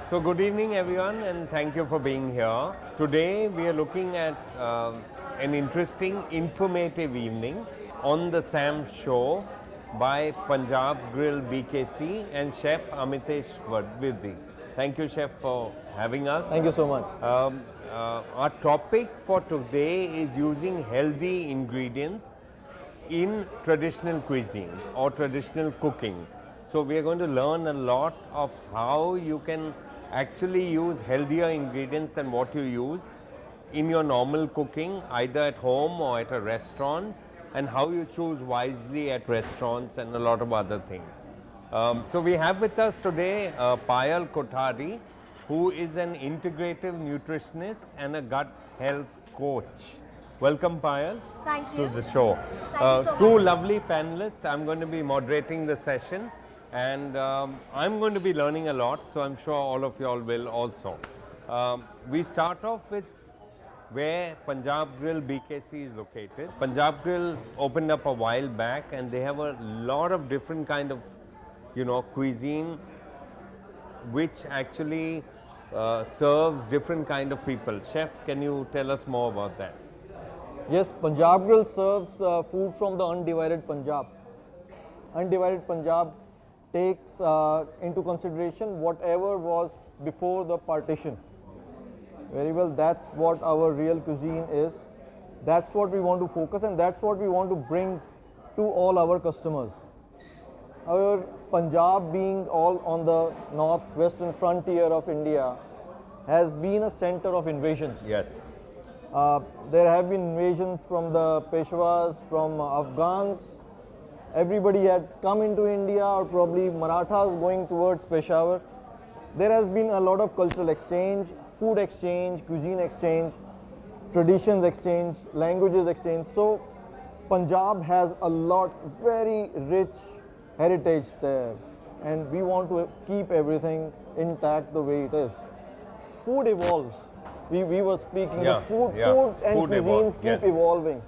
So good evening everyone and thank you for being here. Today we are looking at an interesting informative evening on the Sam Show by Punjab Grill BKC and Chef Amitesh Vadvidhi. Thank you Chef for having us. Thank you so much. Our topic for today is using healthy ingredients in traditional cuisine or traditional cooking. So we are going to learn a lot of how you can actually use healthier ingredients than what you use in your normal cooking, either at home or at a restaurant, and how you choose wisely at restaurants and a lot of other things. So we have with us today Payal Kothari, who is an integrative nutritionist and a gut health coach. Welcome Payal Thank to you. the show. Thank you so Two much. lovely panelists. I'm going to be moderating the session and I'm going to be learning a lot, so I'm sure all of you all will also. We start off with where Punjab Grill BKC is located. Punjab Grill opened up a while back and they have a lot of different kind of, cuisine which actually serves different kind of people. Chef, can you tell us more about that? Yes, Punjab Grill serves food from the undivided Punjab. Undivided Punjab takes into consideration whatever was before the partition. Very well, that's what our real cuisine is. That's what we want to focus and that's what we want to bring to all our customers. Our Punjab being all on the northwestern frontier of India has been a center of invasions. Yes. There have been invasions from the Peshwas, from Afghans. Everybody had come into India, or probably Marathas going towards Peshawar. There has been a lot of cultural exchange, food exchange, cuisine exchange, traditions exchange, languages exchange. So Punjab has a lot, very rich heritage there, and we want to keep everything intact the way it is. Food evolves. We were speaking, Yeah, food and Food cuisines evolves, keep yes. evolving.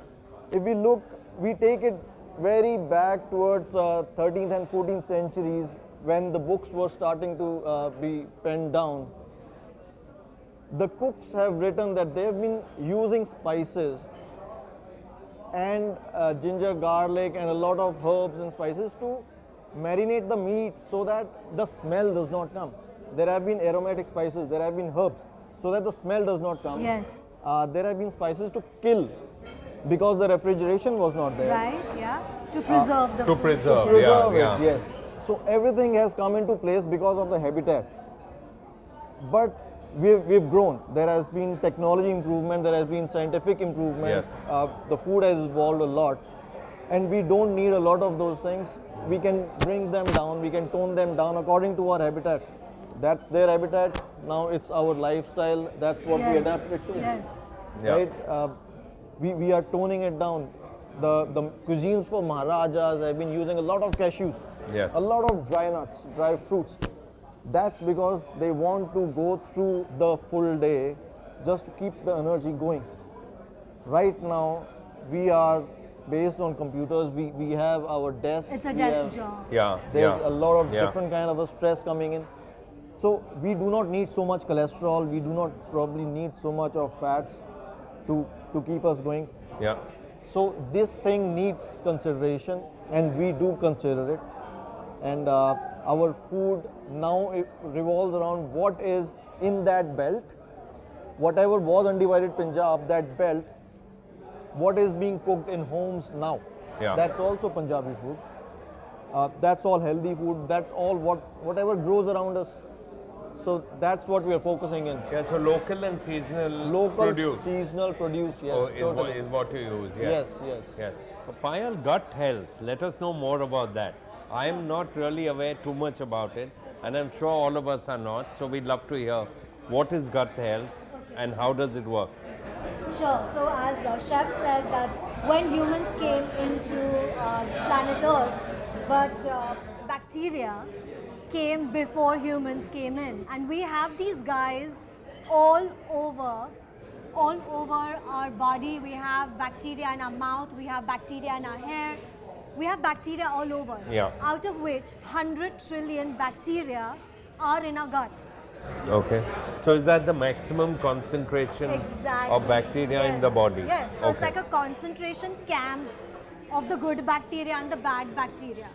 If we look, we take it very back towards 13th and 14th centuries when the books were starting to be penned down. The cooks have written that they have been using spices and ginger, garlic and a lot of herbs and spices to marinate the meat so that the smell does not come. There have been aromatic spices, there have been herbs so that the smell does not come. Yes. There have been spices to kill because the refrigeration was not there. Right, yeah. To preserve the To food. preserve, Preserve yeah. it, yes. So everything has come into place because of the habitat. But we've grown. There has been technology improvement, there has been scientific improvement. Yes. The food has evolved a lot. And we don't need a lot of those things. We can bring them down, we can tone them down according to our habitat. That's their habitat, now it's our lifestyle, that's what we Yes. adapted to. Yes. Yeah. Right? We are toning it down. The cuisines for Maharajas have been using a lot of cashews, Yes. a lot of dry nuts, dry fruits. That's because they want to go through the full day just to keep the energy going. Right now, we are based on computers, we have our desks. It's a we desk have- job. Yeah. There's a lot of Yeah. different kind of a stress coming in. So we do not need so much cholesterol, we do not probably need so much of fats to keep us going. Yeah. So this thing needs consideration and we do consider it. And our food now it revolves around what is in that belt. Whatever was undivided Punjab, that belt, what is being cooked in homes now. Yeah. That's also Punjabi food. That's all healthy food, that all whatever grows around us. So that's what we are focusing in. Yeah, so local and seasonal Local, produce seasonal produce, yes, is totally. what you use. Yes, Yes. yes. Yes. Payal, gut health. Let us know more about that. I am not really aware too much about it, and I'm sure all of us are not. So we'd love to hear what is gut health and how does it work. Sure. So as Chef said that when humans came into planet Earth, but bacteria came before humans came in. And we have these guys all over our body. We have bacteria in our mouth, we have bacteria in our hair, we have bacteria all over. Yeah. Out of which 100 trillion bacteria are in our gut. Okay. So is that the maximum concentration Exactly. of bacteria in the body? Yes, so it's Okay. like a concentration camp of the good bacteria and the bad bacteria.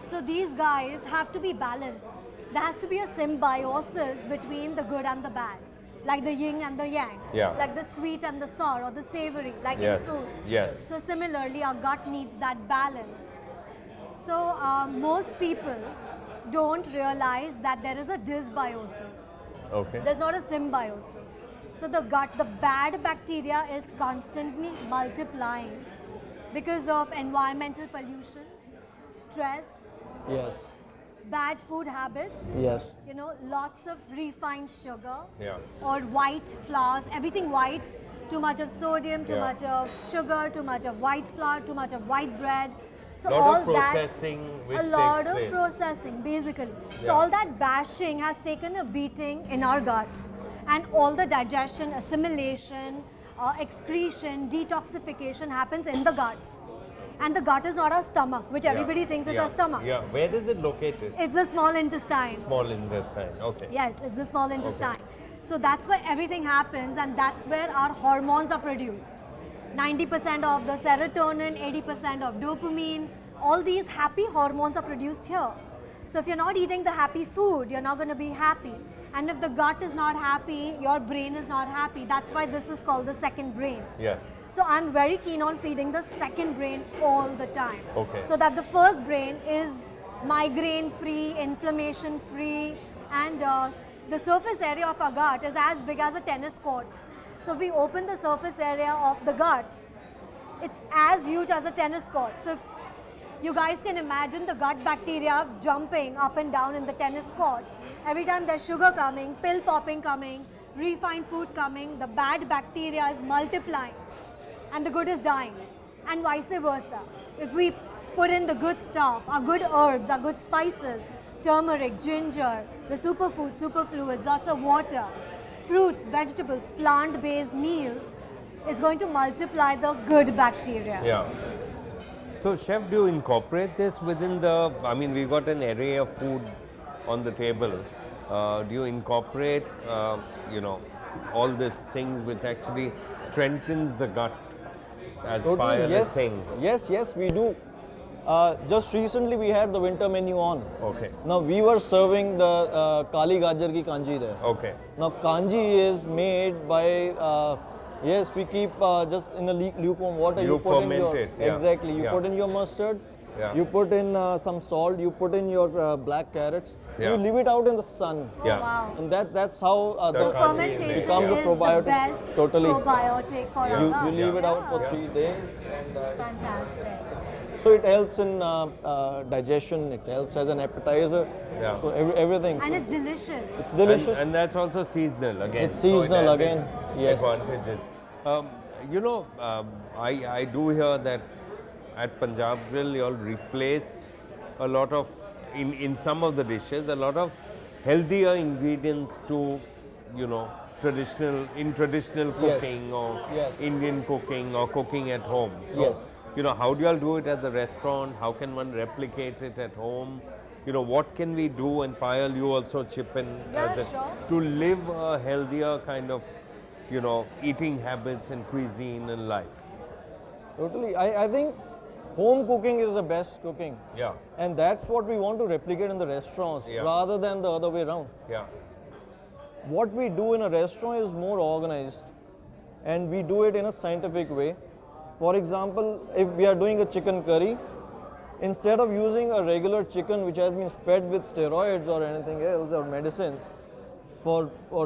So these guys have to be balanced. There has to be a symbiosis between the good and the bad, like the yin and the yang, Yeah. like the sweet and the sour or the savory, like Yes, in fruits. yes. So similarly, our gut needs that balance. So most people don't realize that there is a dysbiosis. Okay. There's not a symbiosis. So the gut, the bad bacteria is constantly multiplying because of environmental pollution, stress, Yes. bad food habits, Yes. lots of refined sugar Yeah. or white flours, everything white, too much of sodium, too Yeah. much of sugar, too much of white flour, too much of white bread. So Lot all of processing that, which a lot takes of place. processing basically. So Yeah. all that bashing has taken a beating in our gut, and all the digestion, assimilation, excretion, detoxification happens in the gut. And the gut is not our stomach, which everybody thinks is Yeah. our stomach. Yeah. Where is it located? It's the small intestine. Small intestine. Okay. Yes, it's the small intestine. So that's where everything happens, and that's where our hormones are produced. 90% of the serotonin, 80% of dopamine, all these happy hormones are produced here. So if you're not eating the happy food, you're not going to be happy. And if the gut is not happy, your brain is not happy. That's why this is called the second brain. Yes. So I'm very keen on feeding the second brain all the time. Okay. So that the first brain is migraine free, inflammation free, and the surface area of our gut is as big as a tennis court. So if we open the surface area of the gut, it's as huge as a tennis court. So if you guys can imagine the gut bacteria jumping up and down in the tennis court. Every time there's sugar coming, pill popping coming, refined food coming, the bad bacteria is multiplying and the good is dying, and vice versa. If we put in the good stuff, our good herbs, our good spices, turmeric, ginger, the superfoods, superfluids, lots of water, fruits, vegetables, plant-based meals, it's going to multiply the good bacteria. Yeah. So, chef, do you incorporate this within the? I mean, we've got an array of food on the table. Do you incorporate, all these things which actually strengthens the gut, as Payal is yes. saying? Yes, we do. Just recently we had the winter menu on. Okay. Now we were serving the Kali Gajar ki kanji there. Okay. Now kanji is made by, yes, we keep just in a lukewarm water. You put in ferment your, it, yeah. Exactly. You Yeah. put in your mustard. Yeah. You put in some salt. You put in your black carrots. Yeah. You leave it out in the sun. Oh, Yeah. wow. And that's how The the kanji Fermentation becomes a is probiotic. the best Totally. probiotic for Yeah. our You gut. leave it out for Yeah. 3 days, and Fantastic. so it helps in digestion. It helps as an appetizer. Yeah. So everything. And it's delicious. It's delicious. And that's also seasonal again. It's so it seasonal has again, its yes. Advantages. I do hear that at Punjab Grill you all replace a lot of, in some of the dishes, a lot of healthier ingredients to, traditional cooking or Yes. Indian cooking or cooking at home. So, Yes. how do you all do it at the restaurant? How can one replicate it at home? What can we do? And Payal, you also chip in Yeah, as sure. to live a healthier kind of, eating habits and cuisine and life. Totally. I think home cooking is the best cooking. Yeah, And that's what we want to replicate in the restaurants Yeah. rather than the other way around. yeah, What we do in a restaurant is more organized, and we do it in a scientific way. For example, if we are doing a chicken curry, instead of using a regular chicken which has been fed with steroids or anything else or medicines for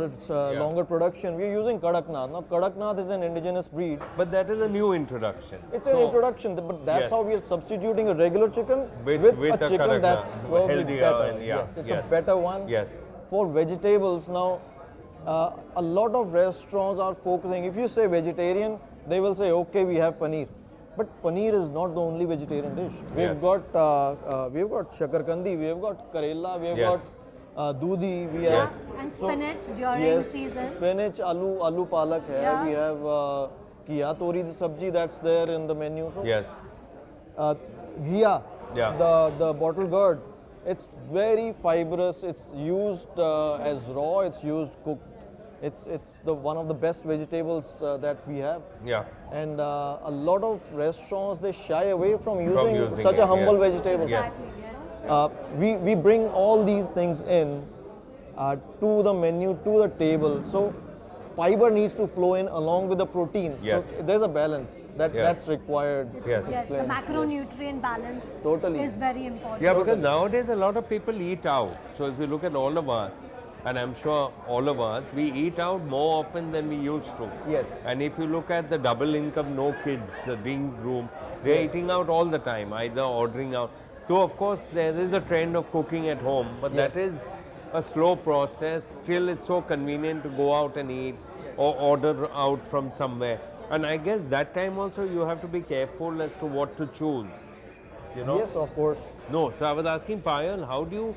its Yeah. longer production, we are using Kadaknath. Now Kadaknath is an indigenous breed. but that is a new introduction. It's an introduction, but that's Yes. how we are substituting a regular chicken With a a chicken Kadaknath, that's probably healthier better. and yeah, Yes, it's yes. a better one. Yes, For vegetables now, a lot of restaurants are focusing. If you say vegetarian, they will say, okay, we have paneer. But paneer is not the only vegetarian dish. Yes. We've got shakarkandi, we've got karela, we've Yes. got doodhi, we Yes. have And spinach during yes, season. spinach, aloo palak hai. Yeah. We have kiya tori the sabji that's there in the menu. So, yes, ghia, Yeah. the bottle gourd, It's very fibrous. It's used as raw. It's used cooked. It's the one of the best vegetables that we have. Yeah. And a lot of restaurants, they shy away from using, using such it, a humble yeah. vegetable. Yes. Exactly, yes. We bring all these things in to the menu, to the table. So fiber needs to flow in along with the protein. Yes. So there's a balance Yes. that's required. Yes. Yes, the Blend. macronutrient balance Totally. is very important. Yeah, because nowadays a lot of people eat out. So if you look at all of us, and I'm sure all of us, we eat out more often than we used to. Yes. And if you look at the double income, no kids, the being room, they're Yes. eating out all the time, either ordering out. Though of course there is a trend of cooking at home, but that Yes. is a slow process. Still it's so convenient to go out and eat or order out from somewhere. And I guess that time also you have to be careful as to what to choose. You know? Yes, of course. No, so I was asking Payal, how do you,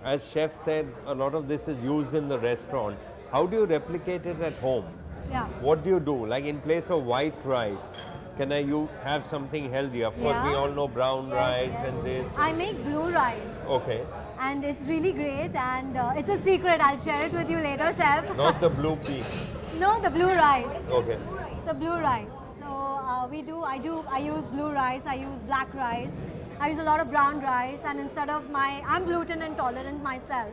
as chef said, a lot of this is used in the restaurant. How do you replicate it at home? Yeah. What do you do? Like in place of white rice, can you have something healthy? Of course, we Yeah. all know brown Yes, rice yes. and this. I make blue rice Okay, and it's really great and it's a secret. I'll share it with you later, chef. not the blue pea. No, the blue rice. Okay, It's a blue rice. So I use blue rice, I use black rice, I use a lot of brown rice, and instead of I'm gluten intolerant myself.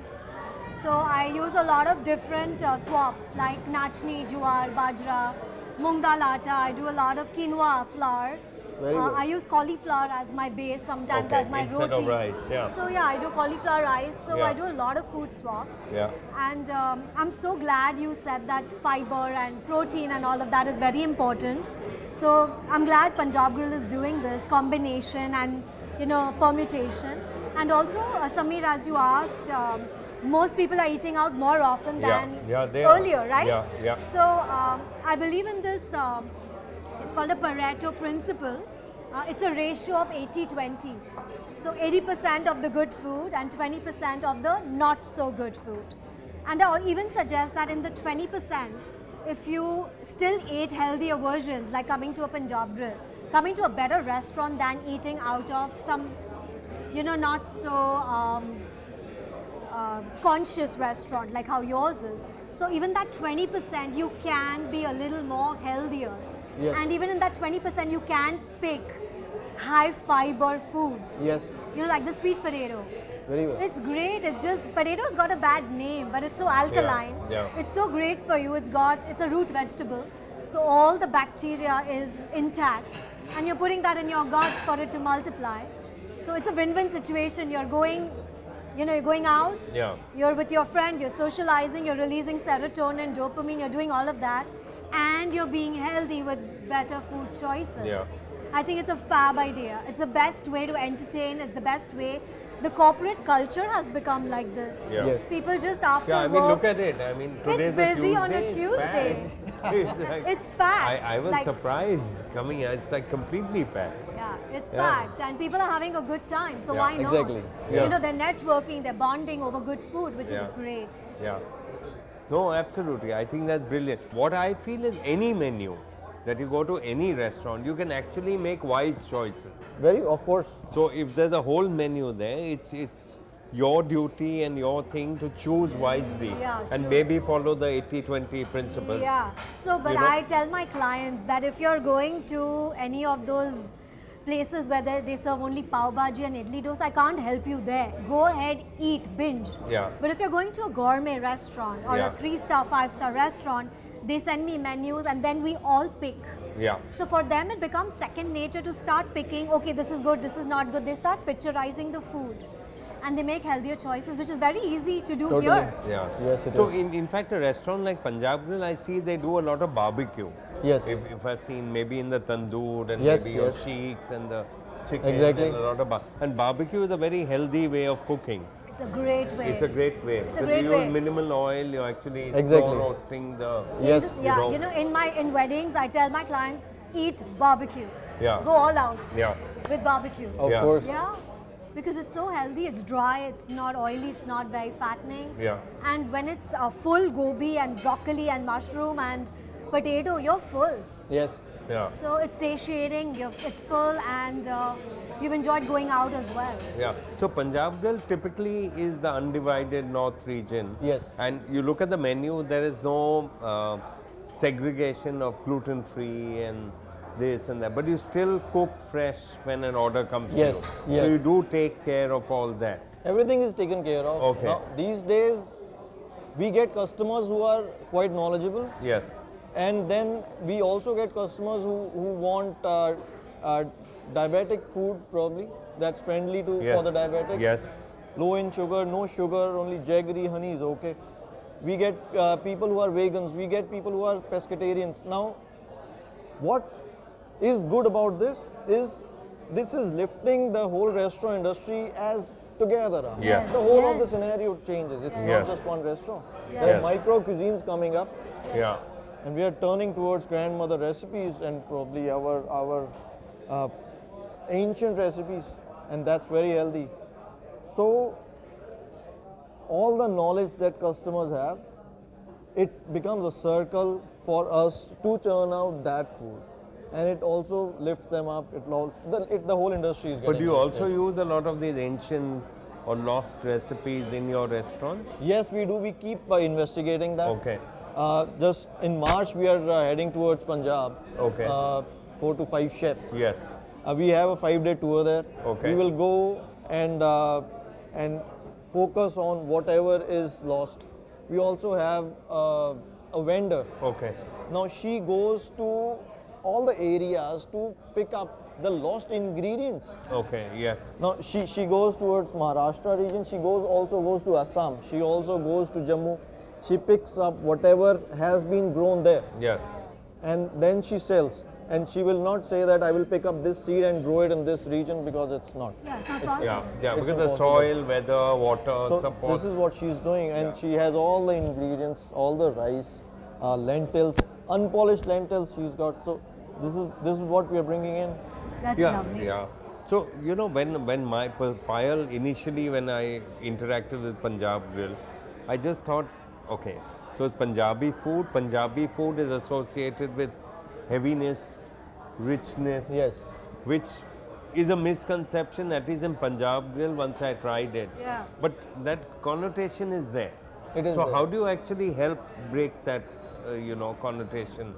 So I use a lot of different swaps like nachni, jowar, bajra, mung dal atta. I do a lot of quinoa flour. Very good. I use cauliflower as my base, sometimes Okay, as my instead roti. of rice, yeah. So yeah, I do cauliflower rice. So Yeah. I do a lot of food swaps. Yeah. And I'm so glad you said that fiber and protein and all of that is very important. So I'm glad Punjab Grill is doing this combination and permutation. And also, Sameer, as you asked, most people are eating out more often Yeah. than Yeah, they are. earlier, right? Yeah, yeah. So I believe in this. It's called a Pareto principle. It's a ratio of 80-20. So 80% of the good food and 20% of the not so good food. And I'll even suggest that in the 20%, if you still ate healthier versions, like coming to a Punjab Grill, coming to a better restaurant than eating out of some, not so conscious restaurant like how yours is. So even that 20%, you can be a little more healthier. Yes. And even in that 20%, you can pick high fiber foods. Yes. Like the sweet potato. Very well. It's great. It's just potato's got a bad name, but it's so alkaline. Yeah. It's so great for you. It's a root vegetable. So all the bacteria is intact, and you're putting that in your gut for it to multiply. So it's a win-win situation. You're going out. Yeah. You're with your friend. You're socializing. You're releasing serotonin, dopamine. You're doing all of that, and you're being healthy with better food choices. Yeah. I think it's a fab idea. It's the best way to entertain. It's the best way. The corporate culture has become like this. Yeah. Yes. People just after Yeah, I mean, work, look at it. I mean, today's busy on a it's Tuesday. packed. It's like- It's packed. I was Like- surprised coming here. It's like completely packed. Yeah, it's Yeah. packed and people are having a good time. So Yeah, why not? exactly. Yes. They're networking, they're bonding over good food, which is Yeah. great. Yeah. No, absolutely. I think that's brilliant. What I feel is any menu that you go to any restaurant, you can actually make wise choices. Very, of course. So if there's a whole menu there, it's your duty and your thing to choose wisely Yeah, and true. maybe follow the 80-20 principle. Yeah. So, but You know? I tell my clients that if you're going to any of those places where they serve only pav bhaji and idli dosa, I can't help you there. Go ahead, eat, binge. Yeah. But if you're going to a gourmet restaurant or Yeah. a 3-star, 5-star restaurant, they send me menus and then we all pick. Yeah. So for them, it becomes second nature to start picking, okay, this is good, this is not good. They start picturizing the food and they make healthier choices, which is very easy to do Totally. here. Yeah. Yes, it so is. in fact, a restaurant like Punjab Grill, I see they do a lot of barbecue. Yes. If I've seen maybe in the tandoor and Yes, maybe your yes. sheiks and the chicken Exactly. and a lot of and barbecue is a very healthy way of cooking. It's a great way. It's a great way. It's a Because great you way. use minimal oil, you're actually slow Exactly. roasting the. Yes. Yeah, you know. in weddings, I tell my clients, eat barbecue. Yeah. Go all out Yeah. with barbecue. Of Yeah. course. Yeah, because it's so healthy, it's dry, it's not oily, it's not very fattening. Yeah. And when it's full gobi and broccoli and mushroom and potato, you're full. Yes. Yeah. So it's satiating, it's full, and you've enjoyed going out as well. Yeah. So Punjab Grill typically is the undivided north region. Yes. And you look at the menu, there is no segregation of gluten free and this and that. But you still cook fresh when an order comes Yes, to you. yes. So you do take care of all that. Everything is taken care of. Okay. Now, these days, we get customers who are quite knowledgeable, Yes. and then we also get customers who want diabetic food, probably that's friendly to Yes. for the diabetics. Yes. Low in sugar, no sugar, only jaggery, honey is okay. We get people who are vegans. We get people who are pescatarians. Now, what is good about this is lifting the whole restaurant industry as together. Yes. The whole of the Yes. scenario changes. It's Yes. not just one restaurant. Yes. There are Yes. micro cuisines coming up, Yeah. and we are turning towards grandmother recipes and probably our ancient recipes, and that's very healthy. So all the knowledge that customers have, it becomes a circle for us to churn out that food, and it also lifts them up. The whole industry is getting. But do you also lifted. use a lot of these ancient or lost recipes in your restaurant? Yes, we do. We keep investigating that. Okay. Just in March, we are heading towards Punjab. Okay. 4 to 5 chefs. Yes. We have a 5-day tour there. Okay. We will go and focus on whatever is lost. We also have a vendor. Okay. Now she goes to all the areas to pick up the lost ingredients. Okay. Yes. Now she goes towards Maharashtra region. She also goes to Assam. She also goes to Jammu. She picks up whatever has been grown there, Yes. and then she sells. And she will not say that I will pick up this seed and grow it in this region, because it's not. Yeah, it's not possible. Yeah. Yeah. It's Because the impossible. soil, weather, water So supports. this is what she's doing, and Yeah. she has all the ingredients, all the rice, lentils, unpolished lentils she's got. So this is what we are bringing in. That's Yeah. lovely. Yeah. So when my Payal initially, when I interacted with Punjab Grill, I just thought, okay, so it's Punjabi food. Punjabi food is associated with heaviness, richness. Yes. Which is a misconception, at least in Punjab Grill once I tried it. Yeah. But that connotation is there. It is So there. how do you actually help break that, connotation?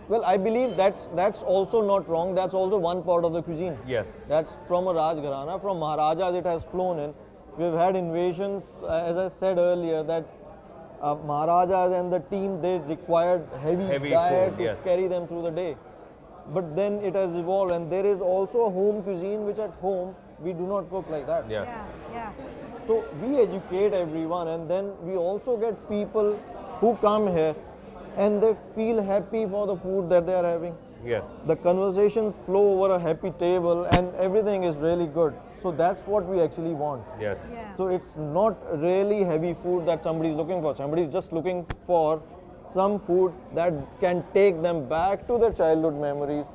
Well, I believe that's also not wrong. That's also one part of the cuisine. Yes. That's from a Rajgharana. From Maharajas it has flown in. We've had invasions, as I said earlier, that Maharajas and the team, they required heavy diet food, to yes. carry them through the day. But then it has evolved, and there is also a home cuisine, which at home we do not cook like that. Yes. Yeah, yeah. So we educate everyone, and then we also get people who come here and they feel happy for the food that they are having. Yes. The conversations flow over a happy table and everything is really good. So that's what we actually want. Yes. Yeah. So it's not really heavy food that somebody is looking for. Somebody is just looking for some food that can take them back to their childhood memories.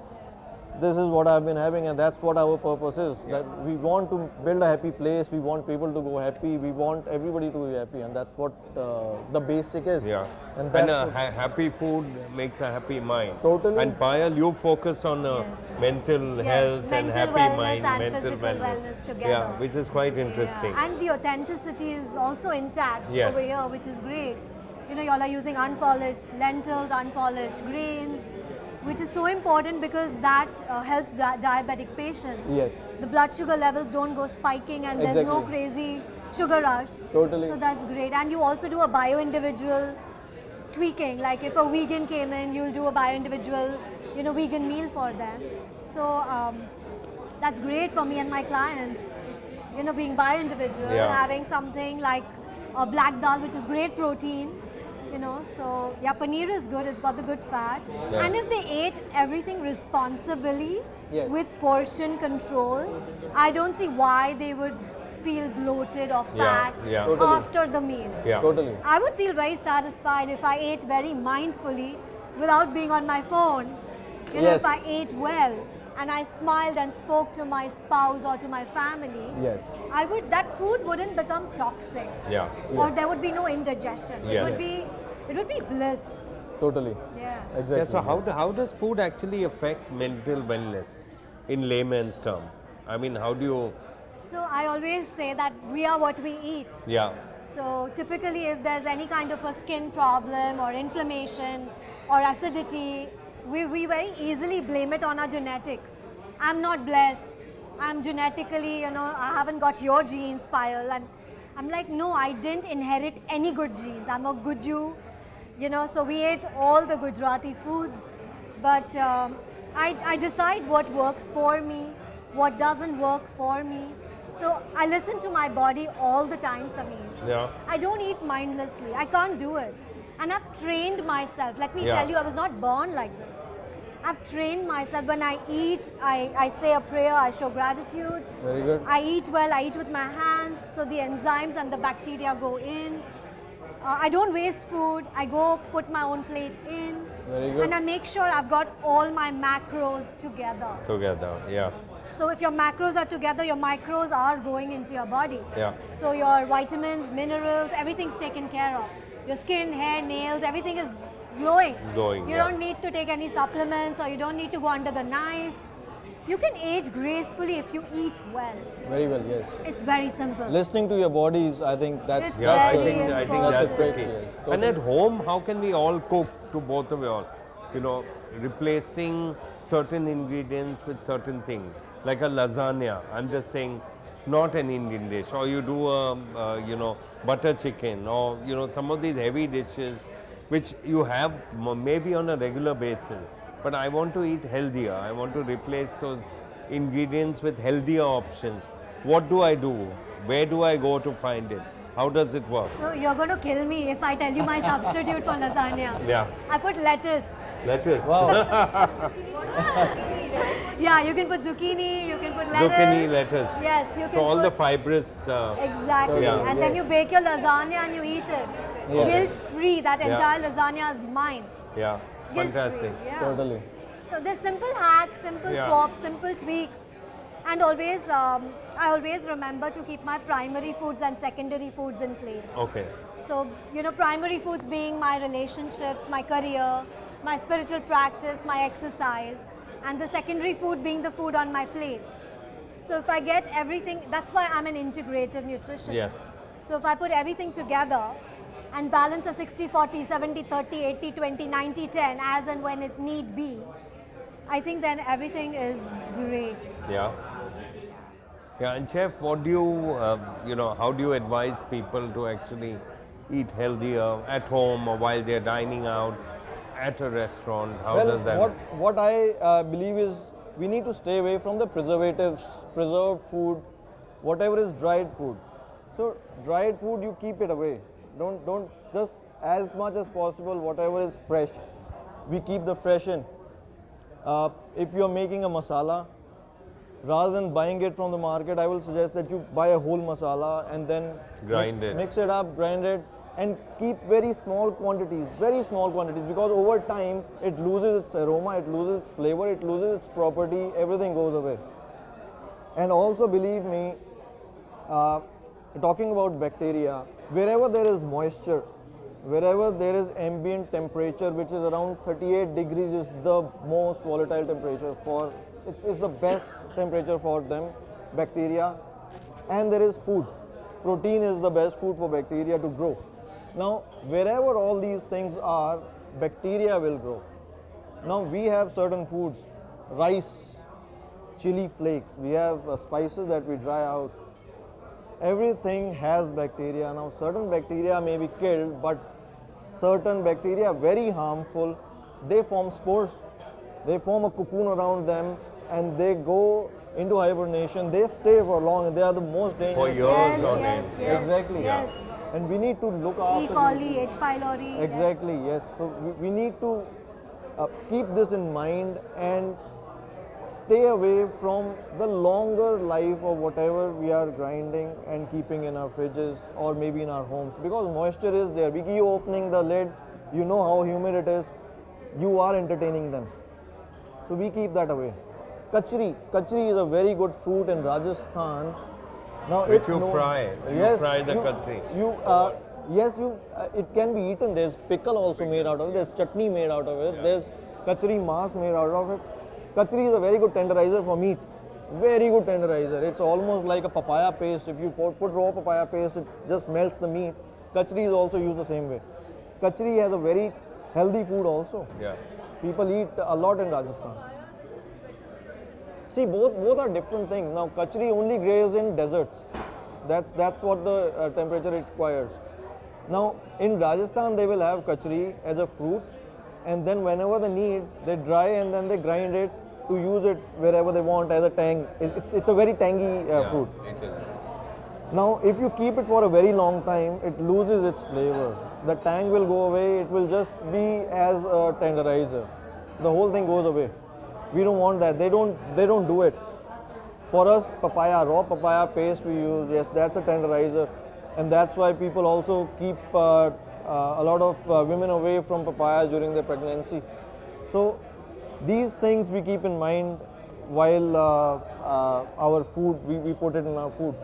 This is what I've been having, and that's what our purpose is. That we want to build a happy place. We want people to go happy. We want everybody to be happy, and that's what the basic is. Yeah. And And that's what- happy food makes a happy mind. Totally. And Payal, you focus on mental Yes, health and mental happy wellness mind, and mental physical wellness together. Yeah, which is quite interesting. Yeah. And the authenticity is also intact Yes. over here, which is great. Y'all are using unpolished lentils, unpolished grains, which is so important because that helps diabetic patients. Yes. The blood sugar levels don't go spiking and there's no Exactly. crazy sugar rush. Totally. So that's great. And you also do a bio-individual tweaking. Like if a vegan came in, you'll do a bio-individual, vegan meal for them. So that's great for me and my clients. Being bio-individual, Yeah. having something like a black dal, which is great protein. So yeah, paneer is good. It's got the good fat. Yeah. And if they ate everything responsibly Yes. with portion control, I don't see why they would feel bloated or Yeah, fat yeah. Totally. after the meal. Yeah. Totally. I would feel very satisfied if I ate very mindfully without being on my phone. Yes. If I ate well and I smiled and spoke to my spouse or to my family, Yes. that food wouldn't become toxic. Yeah. Or there would be no indigestion. Yes. It would be bliss. Totally. Yeah. Exactly. Yeah, so how does food actually affect mental wellness in layman's term? I mean, how do you? So I always say that we are what we eat. Yeah. So typically if there's any kind of a skin problem or inflammation or acidity, we very easily blame it on our genetics. I'm not blessed. I'm genetically, I haven't got your genes, Payal. And I'm like, no, I didn't inherit any good genes. I'm a Guju, so we ate all the Gujarati foods. But I decide what works for me, what doesn't work for me. So I listen to my body all the time, Sameer. Yeah. I don't eat mindlessly. I can't do it. And I've trained myself. Let me Yeah. tell you, I was not born like this. I've trained myself. When I eat, I say a prayer, I show gratitude. Very good. I eat well, I eat with my hands, so the enzymes and the bacteria go in. I don't waste food. I go put my own plate in. Very good. And I make sure I've got all my macros together. Together. Yeah. So if your macros are together, your micros are going into your body. Yeah. So your vitamins, minerals, everything's taken care of. Your skin, hair, nails, everything is glowing. Glowing, You yeah. don't need to take any supplements, or you don't need to go under the knife. You can age gracefully if you eat well. Very well, yes. It's very simple. Listening to your bodies, I think that's It's Yeah, I very think important. that's the That's key. it, yes. And at home, how can we all cook to both of you all? Replacing certain ingredients with certain things, like a lasagna. I'm just saying, not an Indian dish. Or you do a butter chicken, or some of these heavy dishes, which you have maybe on a regular basis. But I want to eat healthier. I want to replace those ingredients with healthier options. What do I do? Where do I go to find it? How does it work? So you're going to kill me if I tell you my substitute for lasagna. Yeah. I put lettuce. Lettuce. Wow. Yeah, you can put zucchini, you can put lettuce. Zucchini, lettuce. Yes, you can So all put the fibrous. exactly. Yeah. And then Yes. you bake your lasagna and you eat it. Yeah. Guilt-free. That Yeah. entire lasagna is mine. Yeah. Guilt-free. Fantastic. Yeah. Totally. So there's simple hacks, simple Yeah. swaps, simple tweaks. And always, I always remember to keep my primary foods and secondary foods in place. Okay. So, primary foods being my relationships, my career, my spiritual practice, my exercise, and the secondary food being the food on my plate. So if I get everything, that's why I'm an integrative nutritionist. Yes. So if I put everything together and balance a 60-40, 70-30, 80-20, 90-10 as and when it need be, I think then everything is great. Yeah. Yeah. And chef, what do you, how do you advise people to actually eat healthier at home or while they're dining out at a restaurant? How Well, does that? what I believe is we need to stay away from the preservatives, preserved food, whatever is dried food. So dried food, you keep it away. Don't just as much as possible. Whatever is fresh, we keep the fresh in. If you're making a masala, rather than buying it from the market, I will suggest that you buy a whole masala and then Grind it. mix it up, grind it, and keep very small quantities, because over time it loses its aroma, it loses its flavor, it loses its property, everything goes away. And also believe me, talking about bacteria, wherever there is moisture, wherever there is ambient temperature, which is around 38 degrees, is the most volatile temperature for, it's the best temperature for them, bacteria. And there is food. Protein is the best food for bacteria to grow. Now, wherever all these things are, bacteria will grow. Now, we have certain foods, rice, chili flakes, we have spices that we dry out. Everything has bacteria. Now, certain bacteria may be killed, but certain bacteria, very harmful, they form spores. They form a cocoon around them and they go into hibernation. They stay for long and they are the most dangerous. For years Yes, on yes, end. yes. Exactly. Yes. And we need to look E. after coli, H. pylori. yes. Exactly, yes. So we need to keep this in mind and stay away from the longer life of whatever we are grinding and keeping in our fridges or maybe in our homes, because moisture is there. We keep opening the lid, you know how humid it is, you are entertaining them. So we keep that away. Kachri is a very good fruit in Rajasthan. Now Which it's you known- fry. You Yes, fry the kachri. Yes, it can be eaten. There's pickle also made out of it. There's chutney made out of it. There's kachri mass made out of it. Kachri is a very good tenderizer for meat. Very good tenderizer. It's almost like a papaya paste. If you put raw papaya paste, it just melts the meat. Kachri is also used the same way. Kachri has a very healthy food also. Yeah. People eat a lot in Rajasthan. See, both are different things. Now, kachri only grows in deserts. That's what the temperature requires. Now, in Rajasthan, they will have kachri as a fruit, and then whenever they need, they dry and then they grind it to use it wherever they want as a tang. It's a very tangy fruit. It is. Now, if you keep it for a very long time, it loses its flavor. The tang will go away. It will just be as a tenderizer. The whole thing goes away. We don't want that. They don't do it. For us, papaya, raw papaya paste we use. Yes, that's a tenderizer, and that's why people also keep a lot of women away from papaya during their pregnancy. So these things we keep in mind while our food, we put it in our food.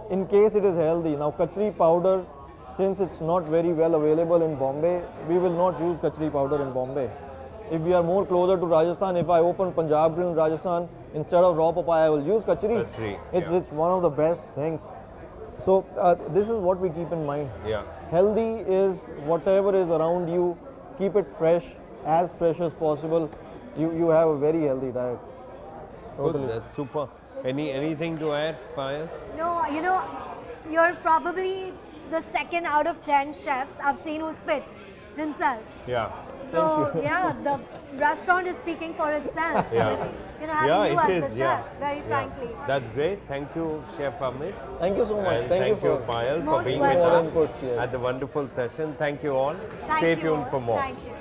In case it is healthy. Now, kachri powder, since it's not very well available in Bombay, we will not use kachri powder in Bombay. If we are more closer to Rajasthan, if I open Punjab in Rajasthan, instead of raw papaya, I will use kachri. It's one of the best things. So this is what we keep in mind. Yeah. Healthy is whatever is around you. Keep it fresh, as fresh as possible. You have a very healthy diet. Totally. Good, that's super. Anything to add, Payal? No, you're probably the 2nd out of 10 chefs I've seen who's fit himself. Yeah. So yeah, the restaurant is speaking for itself. Yeah. With, having you it as is. the chef, very frankly. That's great. Thank you, Chef Amit. Thank you so much. And Thank you for Payal, for Most being with welcome. us Inputs, yes. at the wonderful session. Thank you all. Thank Stay you tuned all. for more. Thank you.